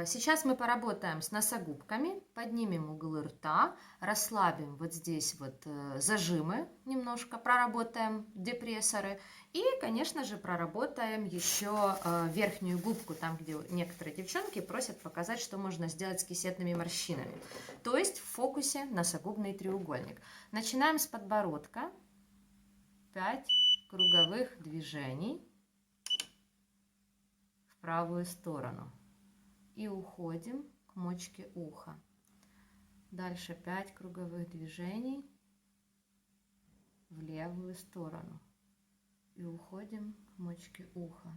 Сейчас мы поработаем с носогубками, поднимем углы рта, расслабим вот здесь вот зажимы, немножко проработаем депрессоры и, конечно же, проработаем еще верхнюю губку, там, где некоторые девчонки просят показать, что можно сделать с кисетными морщинами. То есть в фокусе носогубный треугольник. Начинаем с подбородка. 5 круговых движений в правую сторону. И уходим к мочке уха. Дальше 5 круговых движений в левую сторону. И уходим к мочке уха.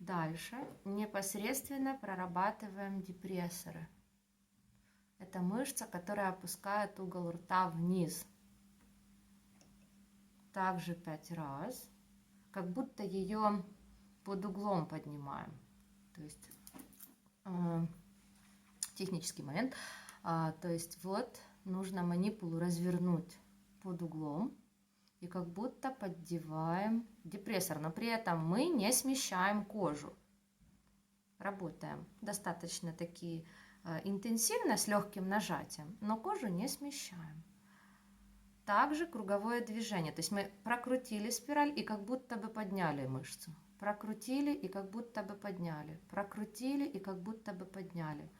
Дальше непосредственно прорабатываем депрессоры. Это мышца, которая опускает угол рта вниз. Также 5 раз. Как будто ее под углом поднимаем. То есть технический момент. То есть вот нужно манипулу развернуть под углом и как будто поддеваем депрессор, но при этом мы не смещаем кожу. Работаем достаточно таки интенсивно, с легким нажатием, но кожу не смещаем. Также круговое движение, то есть мы прокрутили спираль и как будто бы подняли мышцу. Прокрутили и как будто бы подняли. Прокрутили и как будто бы подняли.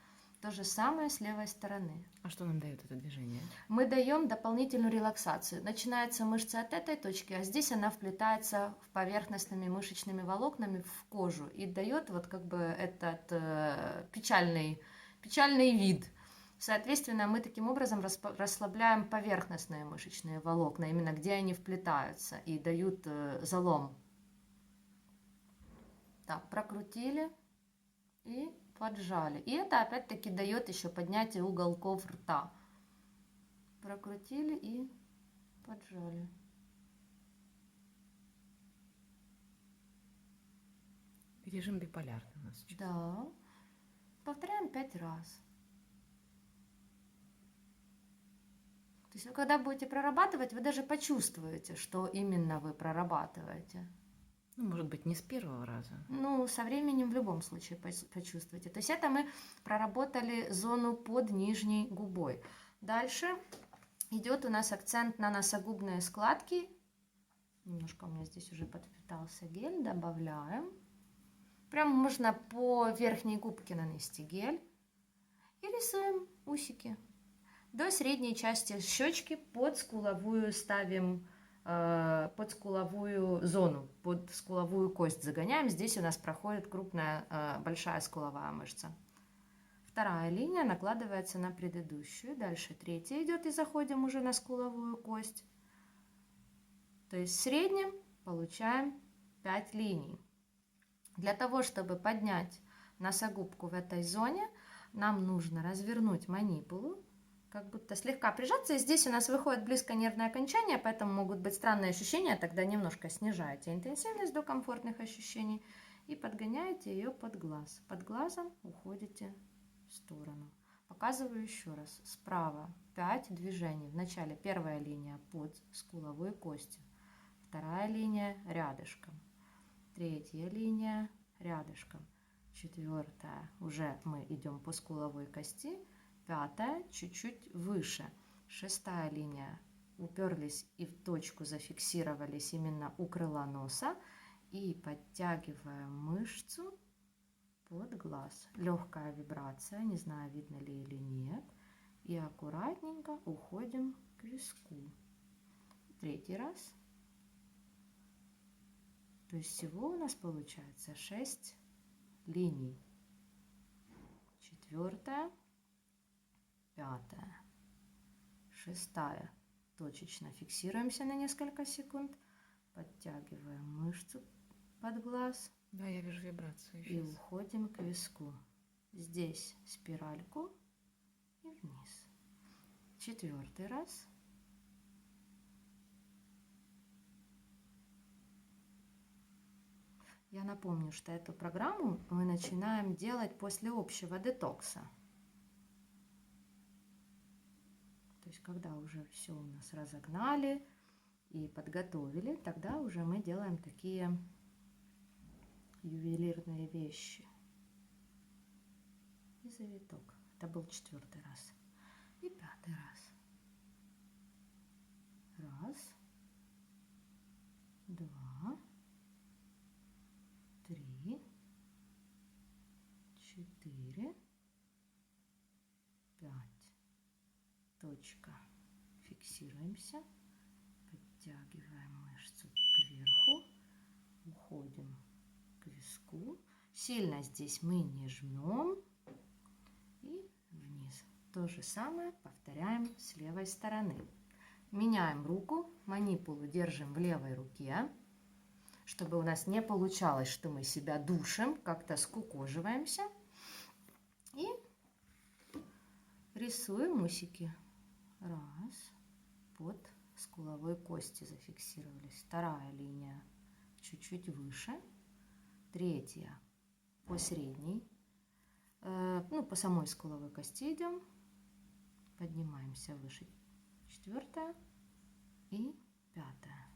То же самое с левой стороны. А что нам дает это движение? Мы даем дополнительную релаксацию. Начинается мышца от этой точки, а здесь она вплетается в поверхностными мышечными волокнами в кожу и дает вот как бы этот печальный вид. Соответственно, мы таким образом расслабляем поверхностные мышечные волокна, именно где они вплетаются и дают залом. Так, прокрутили и поджали. И это опять-таки дает еще поднятие уголков рта. Прокрутили и поджали. Режим биполярный у нас сейчас. Да. Повторяем 5 раз. То есть вы когда будете прорабатывать, вы даже почувствуете, что именно вы прорабатываете. Ну, может быть, не с первого раза. Ну, со временем в любом случае почувствуете. То есть это мы проработали зону под нижней губой. Дальше идет у нас акцент на носогубные складки. Немножко у меня здесь уже подпитался гель. Добавляем. Прям можно по верхней губке нанести гель. И рисуем усики. До средней части щечки под скуловую ставим, под скуловую зону, под скуловую кость загоняем. Здесь у нас проходит крупная, большая скуловая мышца. Вторая линия накладывается на предыдущую. Дальше третья идет и заходим уже на скуловую кость. То есть в среднем получаем 5 линий. Для того, чтобы поднять носогубку в этой зоне, нам нужно развернуть манипулу, как будто слегка прижаться. И здесь у нас выходит близко нервное окончание, поэтому могут быть странные ощущения. Тогда немножко снижаете интенсивность до комфортных ощущений и подгоняете ее под глаз. Под глазом уходите в сторону. Показываю еще раз. Справа 5 движений. Вначале первая линия под скуловой костью. Вторая линия рядышком. Третья линия рядышком. Четвертая уже мы идем по скуловой кости. Пятая чуть-чуть выше. Шестая линия. Уперлись и в точку зафиксировались именно у крыла носа. И подтягиваем мышцу под глаз. Легкая вибрация, не знаю, видно ли или нет. И аккуратненько уходим к виску. Третий раз. То есть всего у нас получается 6 линий. Четвертая, пятая, шестая. Точечно фиксируемся на несколько секунд. Подтягиваем мышцу под глаз. Да, я вижу вибрацию. И уходим к виску. Здесь спиральку и вниз. Четвертый раз. Я напомню, что эту программу мы начинаем делать после общего детокса. То есть, когда уже все у нас разогнали и подготовили, тогда уже мы делаем такие ювелирные вещи. завиток. Это был 4-й раз. И 5-й раз. Раз, 2, 3, 4, 5. Точка. Фиксируемся. Подтягиваем мышцу кверху. Уходим к виску. Сильно здесь мы не жмем. И вниз. То же самое повторяем с левой стороны. Меняем руку. Манипулу держим в левой руке. Чтобы у нас не получалось, что мы себя душим, как-то скукоживаемся. И рисуем усики. Раз. Под скуловой кости зафиксировались. 2-я линия чуть-чуть выше. 3-я по средней. По самой скуловой кости идем. Поднимаемся выше. 4-я и 5-я.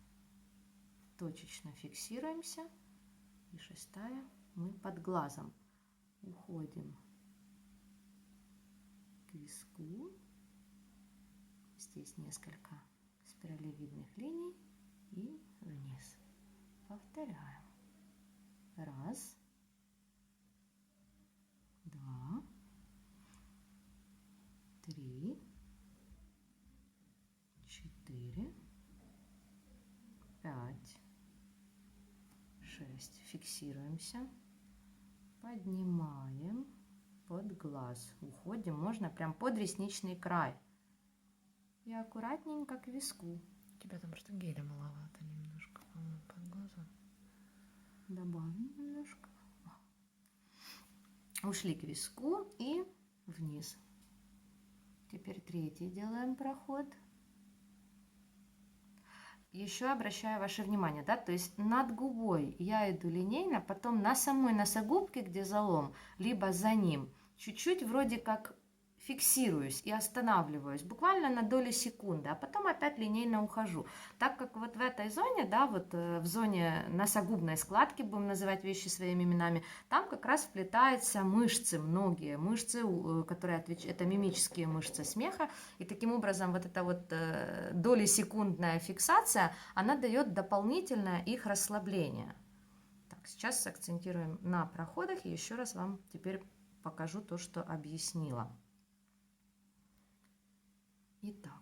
Точечно фиксируемся. И 6-я мы под глазом. Уходим к виску. Здесь несколько спиралевидных линий и вниз. Повторяем. Раз, 2, 3, 4, 5, 6. Фиксируемся. Поднимаем под глаз. Уходим. Можно прям под ресничный край. И аккуратненько к виску. У тебя там просто геля маловато немножко, по-моему, под глаза. Добавим немножко. Ушли к виску и вниз. Теперь 3-й делаем проход. Еще обращаю ваше внимание, да, то есть над губой я иду линейно, потом на самой носогубке, где залом, либо за ним, чуть-чуть вроде как фиксируюсь и останавливаюсь, буквально на долю секунды, а потом опять линейно ухожу. Так как вот в этой зоне, да, вот в зоне носогубной складки, будем называть вещи своими именами, там как раз вплетаются мышцы, многие мышцы, которые отвечают, это мимические мышцы смеха, и таким образом вот эта вот долесекундная фиксация, она дает дополнительное их расслабление. Так, сейчас сакцентируем на проходах, и еще раз вам теперь покажу то, что объяснила. Итак.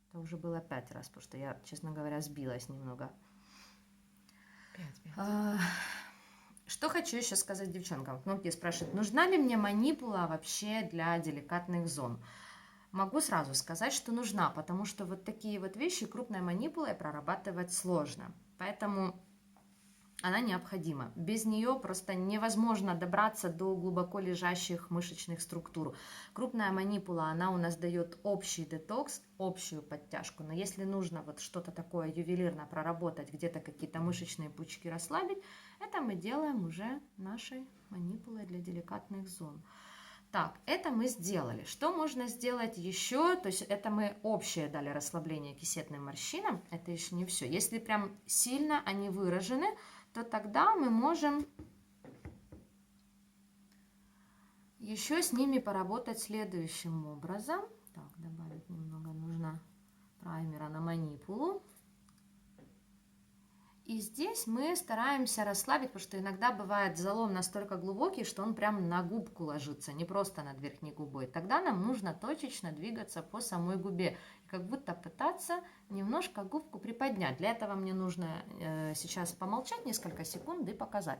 Это уже было 5 раз, потому что я, честно говоря, сбилась немного. 5. Что хочу еще сказать девчонкам. Многие спрашивают, нужна ли мне манипула вообще для деликатных зон. Могу сразу сказать, что нужна, потому что вот такие вот вещи крупной манипулой прорабатывать сложно. Поэтому она необходима. Без нее просто невозможно добраться до глубоко лежащих мышечных структур. Крупная манипула, она у нас дает общий детокс, общую подтяжку. Но если нужно вот что-то такое ювелирно проработать, где-то какие-то мышечные пучки расслабить, это мы делаем уже нашей манипулой для деликатных зон. Так, это мы сделали. Что можно сделать еще? То есть это мы общее дали расслабление кисетным морщинам. Это еще не все. Если прям сильно они выражены, то тогда мы можем еще с ними поработать следующим образом. Так, добавить немного нужно праймера на манипулу. И здесь мы стараемся расслабить, потому что иногда бывает залом настолько глубокий, что он прям на губку ложится, не просто над верхней губой. Тогда нам нужно точечно двигаться по самой губе, и как будто пытаться немножко губку приподнять. Для этого мне нужно сейчас помолчать несколько секунд и показать.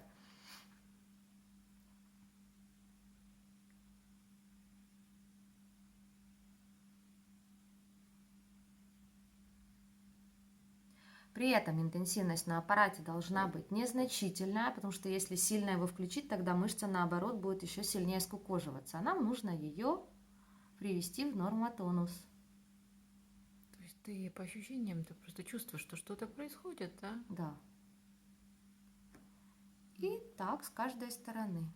При этом интенсивность на аппарате должна быть незначительная, потому что если сильно его включить, тогда мышца наоборот будет еще сильнее скукоживаться. А нам нужно ее привести в нормотонус. То есть ты по ощущениям, ты просто чувствуешь, что что-то происходит, да? Да. И так с каждой стороны.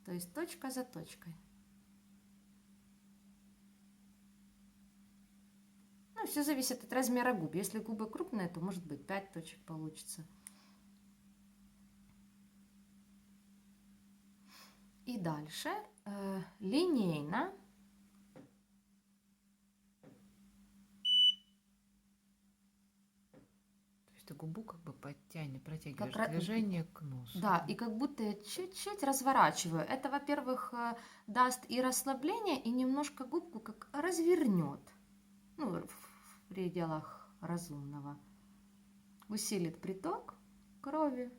То есть точка за точкой. Ну, все зависит от размера губ. Если губы крупные, то может быть 5 точек получится. И дальше линейно. То есть ты губу как бы протягиваешь Как движение к носу. Да, и как будто я чуть-чуть разворачиваю. Это, во-первых, даст и расслабление, и немножко губку как развернет. Ну, в пределах разумного. Усилит приток крови.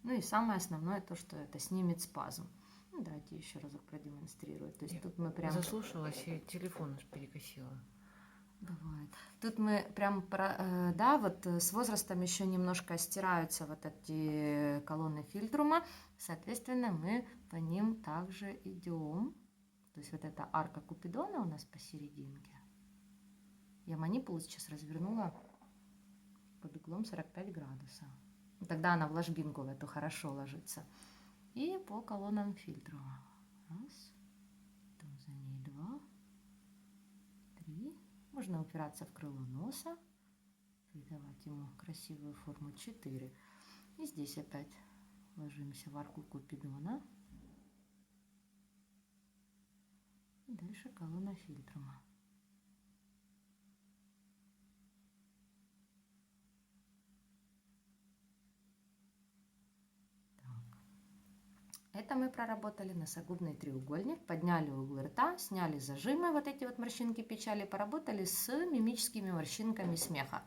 Ну и самое основное то, что это снимет спазм. Ну, давайте еще разок продемонстрирую. То есть тут мы прям... Заслушалась и телефон аж перекосила. Бывает. Тут мы прям, да, вот с возрастом еще немножко стираются вот эти колонны фильтрума. Соответственно, мы по ним также идем. То есть вот эта арка Купидона у нас посерединке. Я манипулу сейчас развернула под углом 45 градусов. Тогда она в ложбинку в эту хорошо ложится. И по колоннам фильтрума. Раз. Потом за ней 2. 3. Можно упираться в крыло носа, придавать ему красивую форму 4. И здесь опять ложимся в арку Купидона. И дальше колонна фильтрума. Это мы проработали носогубный треугольник, подняли углы рта, сняли зажимы, вот эти вот морщинки печали, поработали с мимическими морщинками смеха.